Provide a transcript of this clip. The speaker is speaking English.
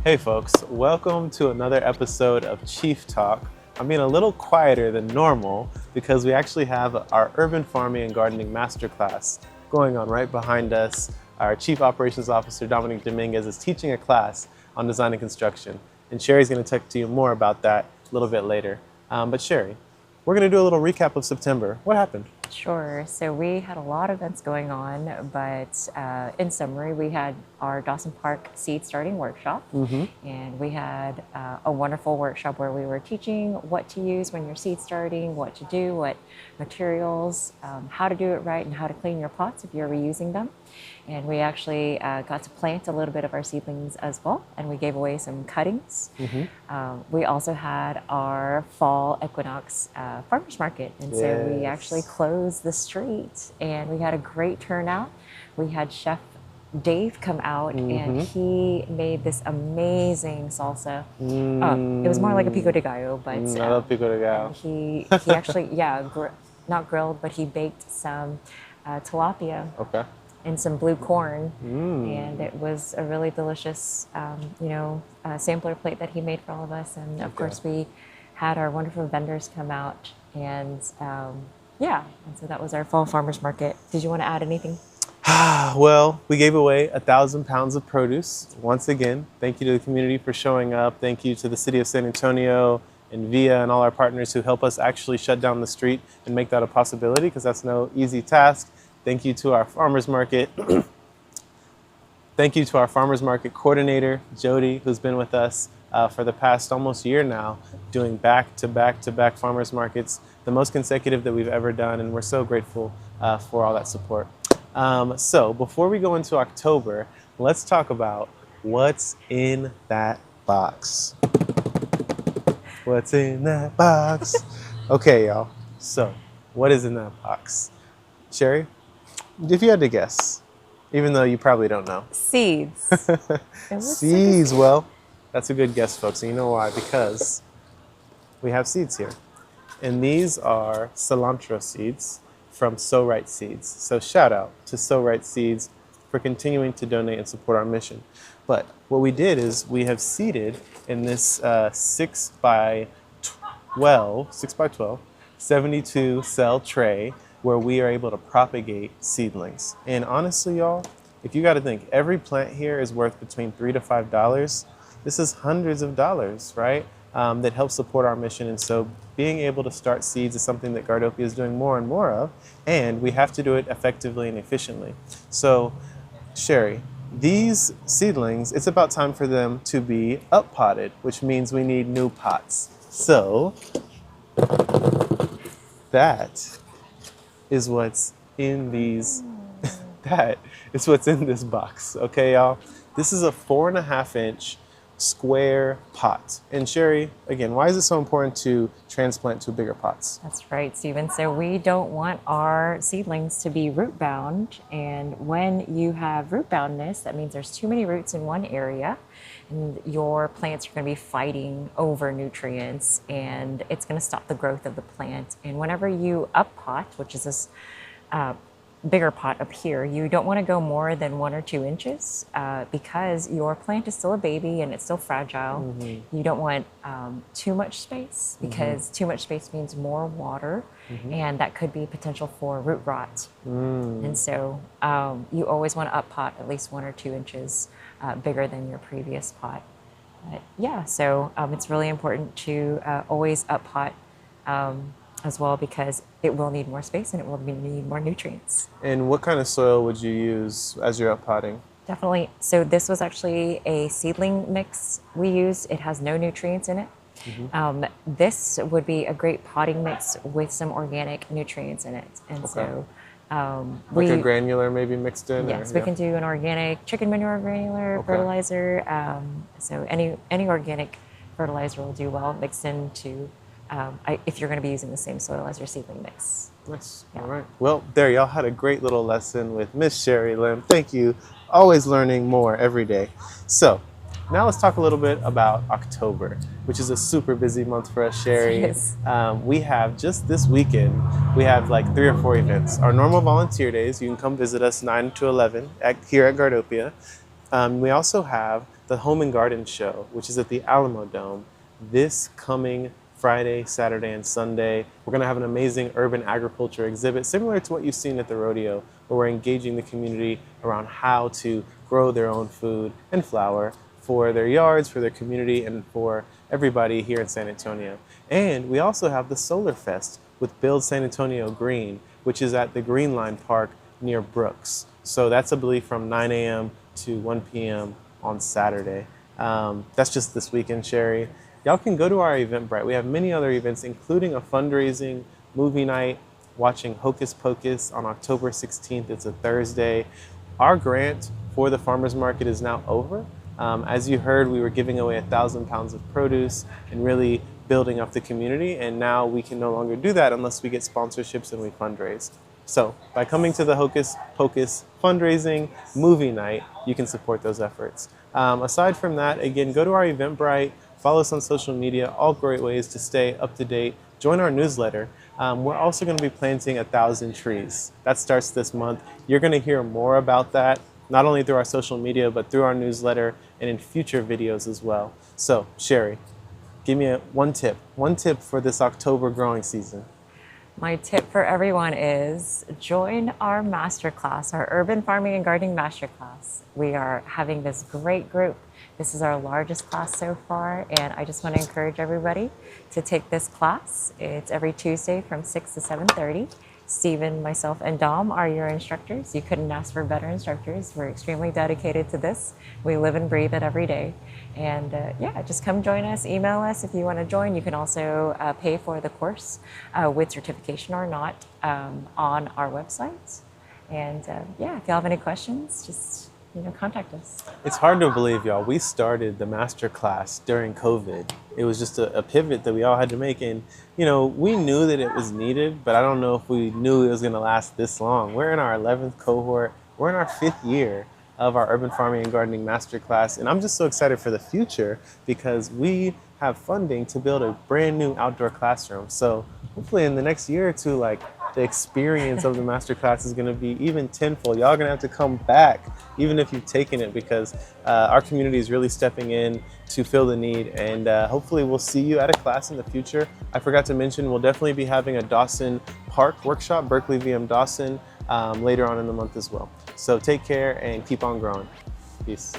Hey folks, welcome to another episode of Chief Talk. I'm being a little quieter than normal because we actually have our urban farming and gardening masterclass going on right behind us. Our Chief Operations Officer, Dominic Dominguez, is teaching a class on design and construction. And Sherry's going to talk to you more about that a little bit later. But Sherry, we're going to do a little recap of September. What happened? Sure. So we had a lot of events going on, but in summary, we had our Dawson Park seed starting workshop, and we had a wonderful workshop where we were teaching what to use when you're seed starting, what to do, what materials, how to do it right, and how to clean your pots if you're reusing them. And we actually got to plant a little bit of our seedlings as well, and we gave away some cuttings. We also had our fall equinox farmers market, and so we actually closed the street, and we had a great turnout. We had Chef Dave come out, and he made this amazing salsa. It was more like a pico de gallo, but I love pico de gallo. He actually, not grilled, but he baked some tilapia. Okay. And some blue corn, and it was a really delicious, sampler plate that he made for all of us. And of course, we had our wonderful vendors come out, and so that was our fall farmers market. Did you want to add anything? Well, we gave away 1,000 pounds of produce. Once again, thank you to the community for showing up. Thank you to the city of San Antonio and VIA and all our partners who help us actually shut down the street and make that a possibility, because that's no easy task. Thank you to our farmers market. Thank you to our farmers market coordinator, Jody, who's been with us for the past almost year now, doing back-to-back-to-back farmers markets, the most consecutive that we've ever done, and we're so grateful for all that support. So before we go into October, let's talk about what's in that box. What's in that box? Okay, y'all. So what is in that box? Sherry? If you had to guess, even though you probably don't know. Seeds. Seeds. Well, that's a good guess, folks. And you know why? Because we have seeds here. And these are cilantro seeds from So Right Seeds. So shout out to So Right Seeds for continuing to donate and support our mission. But what we did is we have seeded in this 6 by 12, 72 cell tray, where we are able to propagate seedlings. And honestly, y'all, if you got to think, every plant here is worth between $3 to $5. This is hundreds of dollars, right? That helps support our mission. And so being able to start seeds is something that Gardopia is doing more and more of, and we have to do it effectively and efficiently. So, Sherry, these seedlings, it's about time for them to be up-potted, which means we need new pots. So, that is what's in these, that is what's in this box, okay, y'all? This is a 4.5-inch square pot. And Sherry, again, why is it so important to transplant to bigger pots? That's right, Stephen. So we don't want our seedlings to be root bound. And when you have root boundness, that means there's too many roots in one area, and your plants are going to be fighting over nutrients, and it's going to stop the growth of the plant. And whenever you up pot, which is this bigger pot up here, you don't want to go more than 1 or 2 inches because your plant is still a baby and it's still fragile. You don't want too much space, because too much space means more water, and that could be potential for root rot. And so you always want to up pot at least 1 or 2 inches bigger than your previous pot. But so it's really important to always up pot as well, because it will need more space and it will need more nutrients. And what kind of soil would you use as you're up potting? Definitely. So this was actually a seedling mix we used. It has no nutrients in it. This would be a great potting mix with some organic nutrients in it. And so like a granular maybe mixed in? Yes, we can do an organic chicken manure granular fertilizer. So any organic fertilizer will do well mixed into if you're going to be using the same soil as your seedling mix. Nice. All right. Well, there, y'all had a great little lesson with Miss Sherry Lim. Thank you. Always learning more every day. So now let's talk a little bit about October, which is a super busy month for us, Sherry. Yes. We have just this weekend, we have like 3 or 4 events. Our normal volunteer days, you can come visit us 9 to 11 here at Gardopia. We also have the Home and Garden Show, which is at the Alamo Dome this coming Friday, Saturday, and Sunday. We're going to have an amazing urban agriculture exhibit similar to what you've seen at the rodeo, where we're engaging the community around how to grow their own food and flour for their yards, for their community, and for everybody here in San Antonio. And we also have the Solar Fest with Build San Antonio Green, which is at the Green Line Park near Brooks. So that's, I believe, from 9 a.m. to 1 p.m. on Saturday. That's just this weekend, Sherry. Y'all can go to our Eventbrite. We have many other events, including a fundraising movie night, watching Hocus Pocus on October 16th. It's a Thursday. Our grant for the farmers market is now over. As you heard, we were giving away 1,000 pounds of produce and really building up the community, and now we can no longer do that unless we get sponsorships and we fundraise. So by coming to the Hocus Pocus fundraising movie night, you can support those efforts. Aside from that, again, go to our Eventbrite, follow us on social media, all great ways to stay up to date. Join our newsletter. We're also going to be planting 1,000 trees. That starts this month. You're going to hear more about that, not only through our social media, but through our newsletter and in future videos as well. So, Sherry, give me one tip for this October growing season. My tip for everyone is join our masterclass, our Urban Farming and Gardening Masterclass. We are having this great group. This is our largest class so far, and I just want to encourage everybody to take this class. It's every Tuesday from 6 to 7:30. Stephen, myself, and Dom are your instructors. You couldn't ask for better instructors. We're extremely dedicated to this. We live and breathe it every day. And yeah, just come join us, email us if you want to join. You can also pay for the course with certification or not on our website. And yeah, if you have any questions, just contact us. It's hard to believe, y'all. We started the master class during COVID. It was just a pivot that we all had to make. And, we knew that it was needed, but I don't know if we knew it was going to last this long. We're in our 11th cohort. We're in our 5th year of our Urban Farming and Gardening Masterclass. And I'm just so excited for the future because we have funding to build a brand new outdoor classroom. So hopefully in the next year or two, the experience of the masterclass is going to be even tenfold. Y'all are going to have to come back, even if you've taken it, because our community is really stepping in to fill the need. And hopefully we'll see you at a class in the future. I forgot to mention, we'll definitely be having a Dawson Park workshop, Berkeley VM Dawson, later on in the month as well. So take care and keep on growing. Peace.